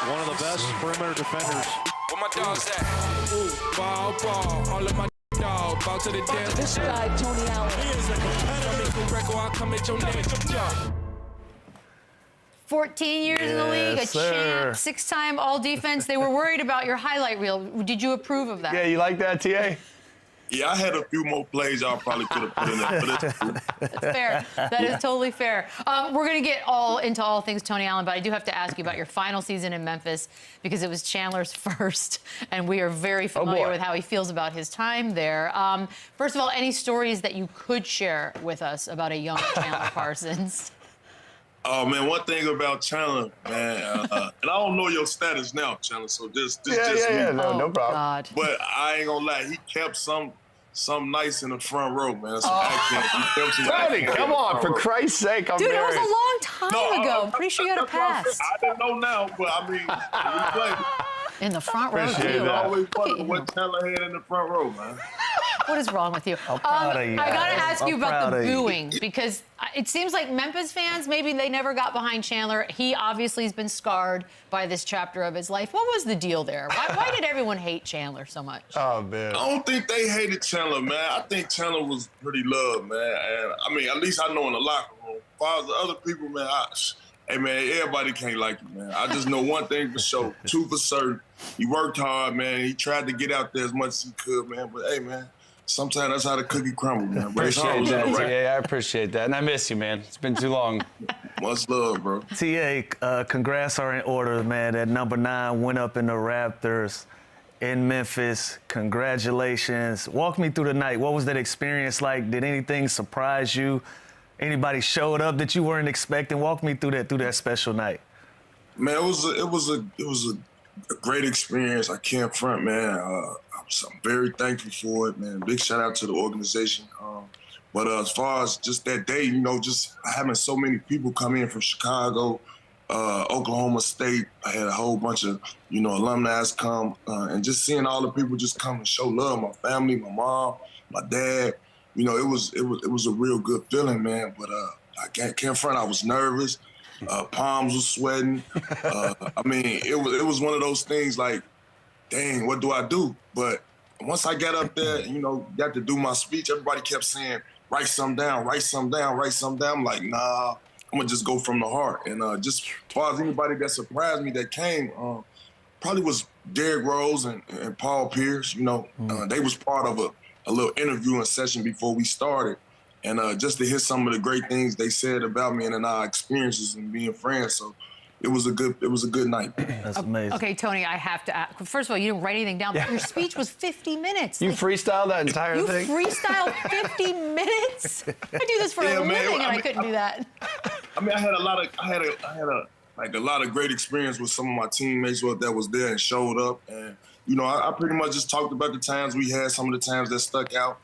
One of the best perimeter defenders. Where my dogs at? Ooh, ball, all of my dog, ball to the death. This guy, Tony Allen. He is a competitor. I'll come at your neck. 14 years in the league, a sir. champ, 6-time all-defense. They were worried about your highlight reel. Did you approve of that? Yeah, you like that, TA? Yeah, I had a few more plays y'all probably could have put in there. But That's fair. That is totally fair. We're going to get into all things Tony Allen, but I do have to ask you about your final season in Memphis because it was Chandler's first, and we are very familiar with how he feels about his time there. First of all, any stories that you could share with us about a young Chandler Parsons? Oh, man, one thing about Chandler, man, and I don't know your status now, Chandler, so just Yeah, no problem. God. But I ain't gonna lie, he kept some nice in the front row, man. Some action. He kept some Tony, come on, for Christ's sake, I'm Dude, married. that was a long time ago. I'm pretty sure you had a pass. I didn't know now, but I mean, we played. In the front row, Appreciate too. that. I always wondered what Chandler had in the front row, man. What is wrong with you? proud of you, I got to guys. ask you I'm about proud the of you. booing, because it seems like Memphis fans, maybe they never got behind Chandler. He obviously has been scarred by this chapter of his life. What was the deal there? Why did everyone hate Chandler so much? Oh, man. I don't think they hated Chandler, man. I think Chandler was pretty loved, man. And I mean, at least I know in the locker room. As far as the other people, man, hey, man, everybody can't like you, man. I just know one thing for sure, two for certain. He worked hard, man. He tried to get out there as much as he could, man. But, hey, man, sometimes that's how the cookie crumbles, man. Appreciate that, TA. I appreciate that. And I miss you, man. It's been too long. Much love, bro. TA, congrats are in order, man. That number 9 went up in the Raptors in Memphis. Congratulations. Walk me through the night. What was that experience like? Did anything surprise you? Anybody showed up that you weren't expecting? Walk me through that special night. Man, it was a great experience. I can't front, man. I'm very thankful for it, man. Big shout out to the organization. But as far as just that day, you know, just having so many people come in from Chicago, Oklahoma State, I had a whole bunch of, you know, alumni come, and just seeing all the people just come and show love, my family, my mom, my dad. You know, it was a real good feeling, man. But I can't front. I was nervous. Palms was sweating. I mean, it was one of those things like, dang, what do I do? But once I got up there, you know, got to do my speech, everybody kept saying, write something down, write something down, write something down. I'm like, nah, I'm gonna just go from the heart. And just as far as anybody that surprised me that came, probably was Derrick Rose and Paul Pierce. You know, they was part of a little interviewing session before we started. And just to hear some of the great things they said about me and our experiences and being friends. So it was a good night. That's amazing. Okay, Tony, I have to ask. First of all, you didn't write anything down, but your speech was 50 minutes. You freestyled that entire thing? You freestyled 50 minutes? I do this for a living, and I couldn't do that. I mean, I had a lot of great experience with some of my teammates that was there and showed up. And, you know, I pretty much just talked about the times we had, some of the times that stuck out.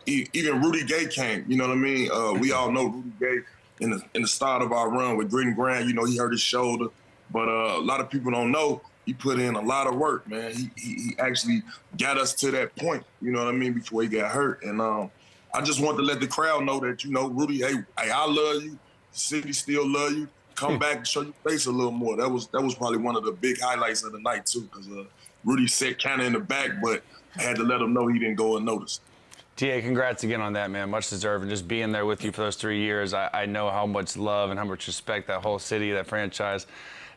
Even Rudy Gay came, you know what I mean? We all know Rudy Gay in the start of our run with Grit and Grind. You know, he hurt his shoulder, but a lot of people don't know he put in a lot of work, man. He actually got us to that point, you know what I mean, before he got hurt. And I just want to let the crowd know that, you know, Rudy, hey, I love you. The city still love you. Come back and show your face a little more. That was probably one of the big highlights of the night too, because Rudy sat kind of in the back, but I had to let him know he didn't go unnoticed. TA, congrats again on that, man. Much deserved. And just being there with you for those 3 years, I know how much love and how much respect that whole city, that franchise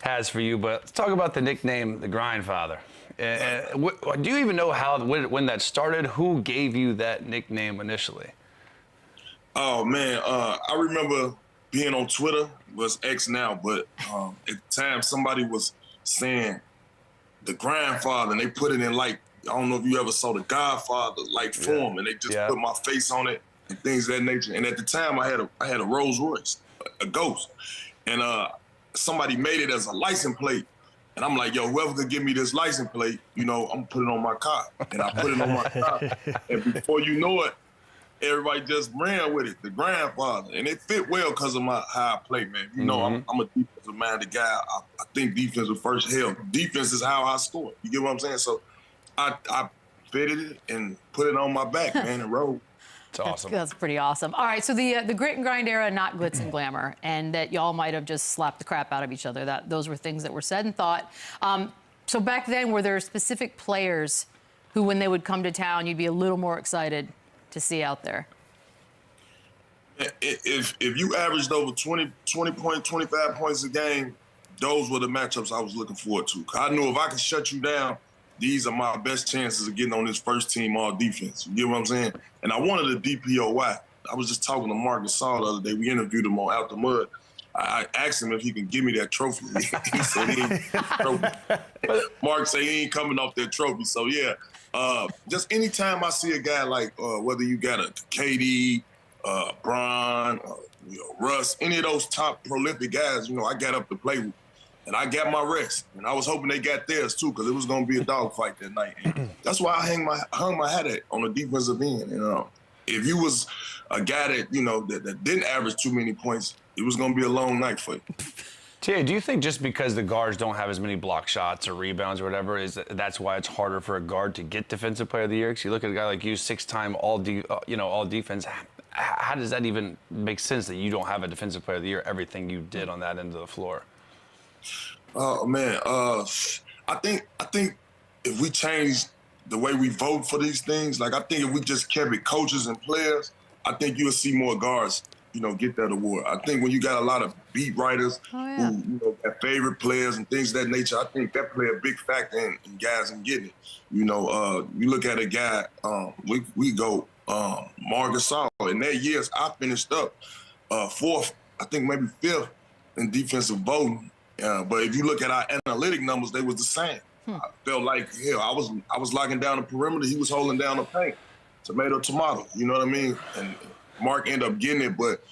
has for you. But let's talk about the nickname, the GRINDFATHER. Do you even know when that started? Who gave you that nickname initially? Oh, man, I remember being on Twitter, was X now, but at the time somebody was saying the GRINDFATHER, and they put it in like, I don't know if you ever saw the Godfather like form, and they just put my face on it and things of that nature. And at the time, I had a Rolls Royce, a Ghost, and somebody made it as a license plate. And I'm like, yo, whoever could give me this license plate, you know, I'm gonna put it on my car. And I put it on my car, and before you know it, everybody just ran with it, the GRINDFATHER, and it fit well because of how I play, man. You know, I'm a defensive-minded guy. I think defense is first. Hell, defense is how I score. You get what I'm saying? So I fitted it and put it on my back, man, and rode. It's awesome. That's pretty awesome. All right, so the grit and grind era, not glitz and glamour, and that y'all might have just slapped the crap out of each other. Those were things that were said and thought. So back then, were there specific players who, when they would come to town, you'd be a little more excited to see out there? If you averaged over 20 points, 25 points a game, those were the matchups I was looking forward to. I knew if I could shut you down, these are my best chances of getting on this first team all defense. You get what I'm saying? And I wanted a DPOY. I was just talking to Marc Gasol the other day. We interviewed him on Out the Mud. I asked him if he can give me that trophy. He said he ain't trophy. Marc said he ain't coming off that trophy. So, yeah, just anytime I see a guy like whether you got a KD, Bron, Russ, any of those top prolific guys, I got up to play with. And I got my rest. And I was hoping they got theirs, too, because it was going to be a dogfight that night. And that's why I hung my hat on the defensive end. If you was a guy that, that didn't average too many points, it was going to be a long night for you. Tia, do you think just because the guards don't have as many block shots or rebounds or whatever, that's why it's harder for a guard to get Defensive Player of the Year? Because you look at a guy like you, 6-time all defense. How does that even make sense that you don't have a Defensive Player of the Year, everything you did on that end of the floor? Oh, man. I think if we change the way we vote for these things, I think if we just kept it coaches and players, I think you'll see more guards, get that award. I think when you got a lot of beat writers who, have favorite players and things of that nature, I think that play a big factor in guys and getting it. You look at a guy, we go Marc Gasol. In that years, I finished up fourth, I think maybe fifth in defensive voting. But if you look at our analytic numbers, they was the same. I felt like, I was locking down the perimeter. He was holding down the paint. Tomato. You know what I mean? And Marc ended up getting it. But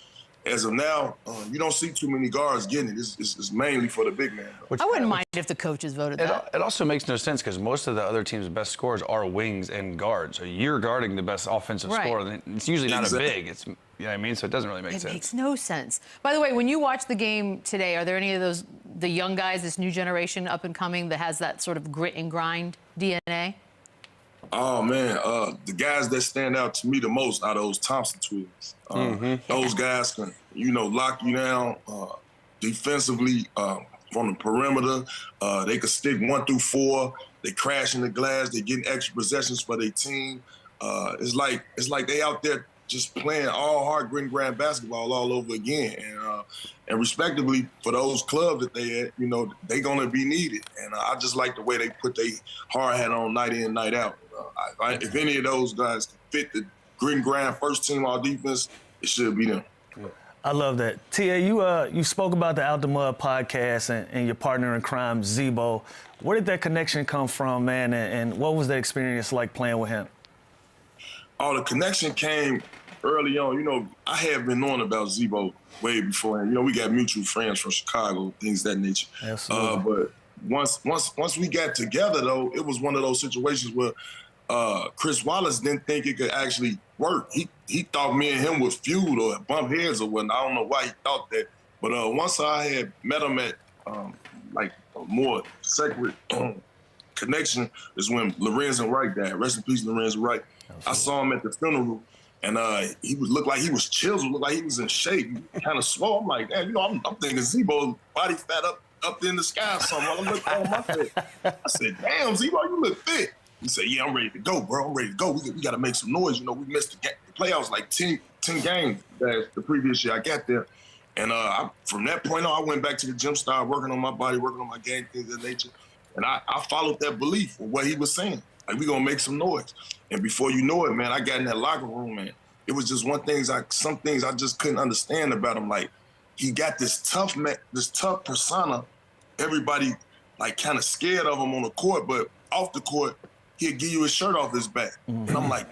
as of now, you don't see too many guards getting it. It's mainly for the big man. I wouldn't mind if the coaches voted that. It also makes no sense because most of the other teams' best scorers are wings and guards. So you're guarding the best offensive scorer. It's usually not a big. It's, you know what I mean? So it doesn't really make sense. It makes no sense. By the way, when you watch the game today, are there any of the young guys, this new generation up and coming that has that sort of grit and grind DNA? Oh, man, the guys that stand out to me the most are those Thompson twins. Those guys can, lock you down defensively from the perimeter. They can stick 1 through 4. They crash in the glass. They getting extra possessions for their team. It's like they out there just playing all hard, grit and grind basketball all over again. And respectively, for those clubs that they at, they going to be needed. And I just like the way they put their hard hat on night in, night out. If any of those guys can fit the grit and grind first team all defense, it should be them. I love that. Tia, you spoke about the Out the Mud podcast and your partner in crime, Zebo. Where did that connection come from, man? And what was the experience like playing with him? Oh, the connection came early on. I had been knowing about Zebo way before. And, we got mutual friends from Chicago, things of that nature. Absolutely. But once we got together, though, it was one of those situations where Chris Wallace didn't think it could actually work. He thought me and him was feud or bump heads or whatnot. I don't know why he thought that. But once I had met him at a more sacred connection is when Lorenzen Wright died. Rest in peace, Lorenzen Wright. Absolutely. I saw him at the funeral, and he looked like he was chiseled, looked like he was in shape, kind of swole. I'm like, damn, I'm thinking Zebo's body fat up in the sky or something. I looked on my face. I said, damn, Zebo, you look fit. He said, yeah, I'm ready to go, bro. I'm ready to go. We got to make some noise. We missed the playoffs like 10 games the previous year I got there. And from that point on, I went back to the gym, started working on my body, working on my game, things of that nature. And I followed that belief of what he was saying. Like, we going to make some noise. And before you know it, man, I got in that locker room, man. It was just some things I just couldn't understand about him. Like, he got this tough persona. Everybody, kind of scared of him on the court, but off the court, he'd give you his shirt off his back. And I'm like,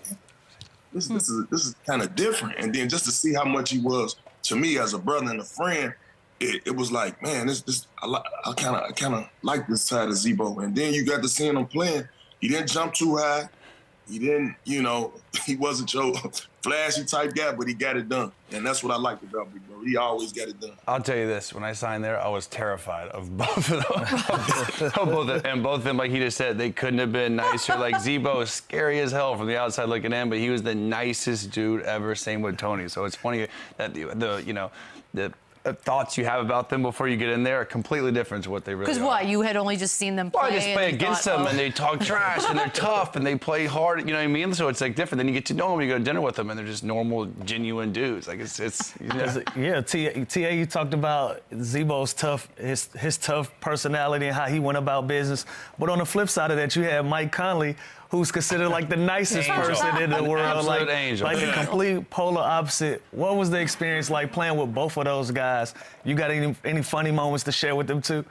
this is kind of different. And then just to see how much he was to me as a brother and a friend, it was like, man, I kind of like this side of Zebo. And then you got to seeing him playing. He didn't jump too high. He didn't, he wasn't your flashy type guy, but he got it done. And that's what I liked about Big Bro. He always got it done. I'll tell you this, when I signed there, I was terrified of both of them. And both of them, like he just said, they couldn't have been nicer. Like Zebo is scary as hell from the outside looking in, but he was the nicest dude ever, same with Tony. So it's funny that the thoughts you have about them before you get in there are completely different to what they really are. Because why? You had only just seen them play. Well, I just play against them, and they talk trash, and they're tough, and they play hard. You know what I mean? So it's like different. Then you get to know them, you go to dinner with them, and they're just normal, genuine dudes. Like it's yeah. Ta, you talked about Zebo's tough, his tough personality and how he went about business. But on the flip side of that, you have Mike Conley, who's considered like the nicest person in the world, Absolute angel. like the complete polar opposite. What was the experience like playing with both of those guys? You got any funny moments to share with them too?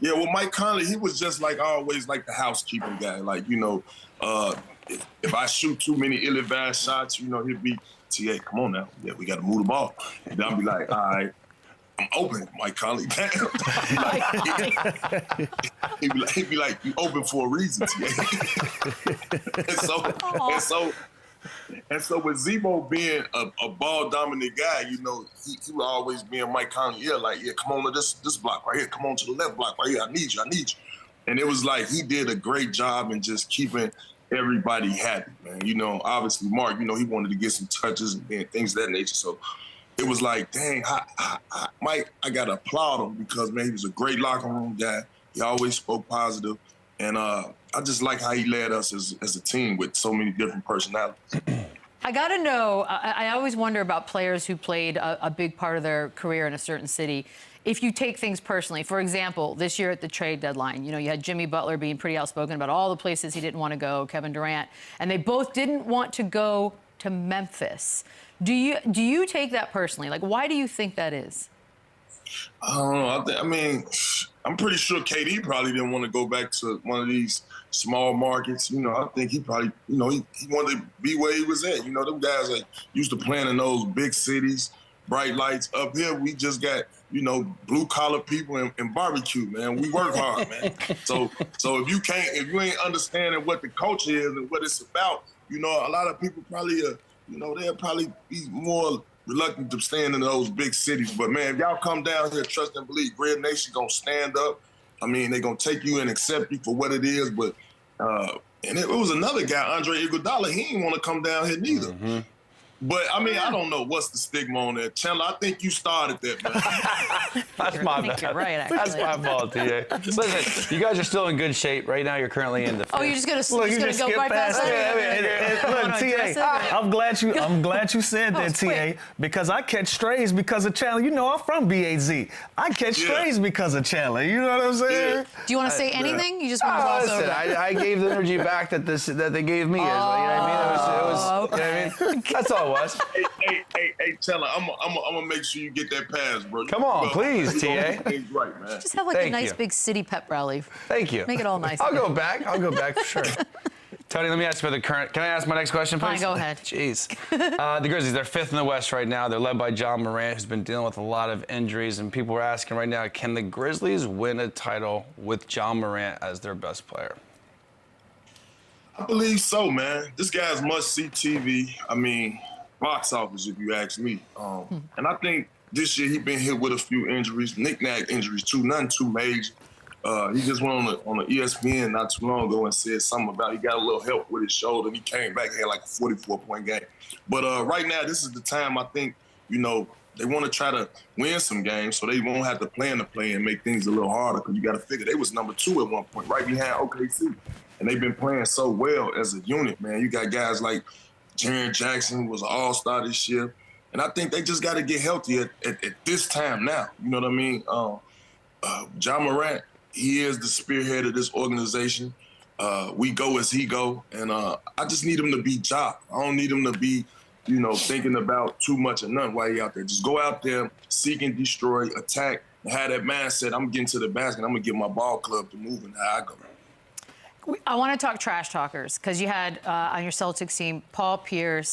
Yeah, well, Mike Conley, he was just like always like the housekeeping guy. Like, if I shoot too many ill-advised shots, he'd be, TA, come on now. Yeah, we got to move the ball. And I'll be like, all right, I'm open, Mike Conley. He'd be like, you open for a reason, TA. And so with Zebo being a ball-dominant guy, he would always be in Mike Conley's ear, like, yeah, come on to this block right here. Come on to the left block right here. I need you. And it was like he did a great job in just keeping everybody happy, man. Obviously, Mark, he wanted to get some touches and things of that nature. So it was like, dang, Mike, I got to applaud him because, man, he was a great locker room guy. He always spoke positive. And I just like how he led us as a team with so many different personalities. I got to know, I always wonder about players who played a big part of their career in a certain city. If you take things personally, for example, this year at the trade deadline, you had Jimmy Butler being pretty outspoken about all the places he didn't want to go, Kevin Durant, and they both didn't want to go to Memphis. Do you take that personally? Like, why do you think that is? I don't know. I'm pretty sure KD probably didn't want to go back to one of these small markets. I think he probably, he wanted to be where he was at. Them guys that used to playing in those big cities, bright lights. Up here, we just got, blue-collar people and barbecue, man. We work hard, man. So if you ain't understanding what the culture is and what it's about, a lot of people probably, they'll probably be more reluctant to stand in those big cities. But, man, if y'all come down here, trust and believe, Grid Nation going to stand up. They're going to take you and accept you for what it is. But and it was another guy, Andre Iguodala. He didn't want to come down here neither. Mm-hmm. But, I don't know what's the stigma on that. Chandler, I think you started that, man. That's my bad. You're right, actually. That's my fault, TA. Listen, you guys are still in good shape. Right now, you're currently in the fifth. Oh, you're just going to go right past it? Look, TA, I'm glad you said that, TA, because I catch strays because of Chandler. I'm from BAZ. I catch strays because of Chandler. You know what I'm saying? Yeah. Do you want to say anything? You just want to gloss over that? I gave the energy back that they gave me. You know what I mean? That's all. Hey, Chandler, I'm gonna make sure you get that pass, bro. Come on, please, TA. Right, man. Just have like a nice big city pep rally. Thank you. Make it all nice. I'll go back for sure. Tony, let me ask you about the current. Can I ask my next question, please? Fine, go ahead. Jeez. The Grizzlies, they're fifth in the West right now. They're led by John Morant, who's been dealing with a lot of injuries. And people are asking right now, can the Grizzlies win a title with John Morant as their best player? I believe so, man. This guy's must-see TV. Box office, if you ask me. And I think this year he's been hit with a few injuries, knick-knack injuries too, nothing too major. He just went on the ESPN not too long ago and said something about he got a little help with his shoulder, and he came back and had like a 44-point game. But right now, this is the time I think, they want to try to win some games so they won't have to plan the play and make things a little harder, because you got to figure they was number 2 at one point, right behind OKC. And they've been playing so well as a unit, man. You got guys like Jaren Jackson was an all-star this year. And I think they just got to get healthy at this time now. You know what I mean? John Morant, he is the spearhead of this organization. We go as he go. And I just need him to be Ja. I don't need him to be, thinking about too much or nothing while he out there. Just go out there, seek and destroy, attack, and have that mindset. I'm getting to the basket. I'm going to get my ball club to move and how I go. I want to talk trash talkers, because you had on your Celtics team Paul Pierce,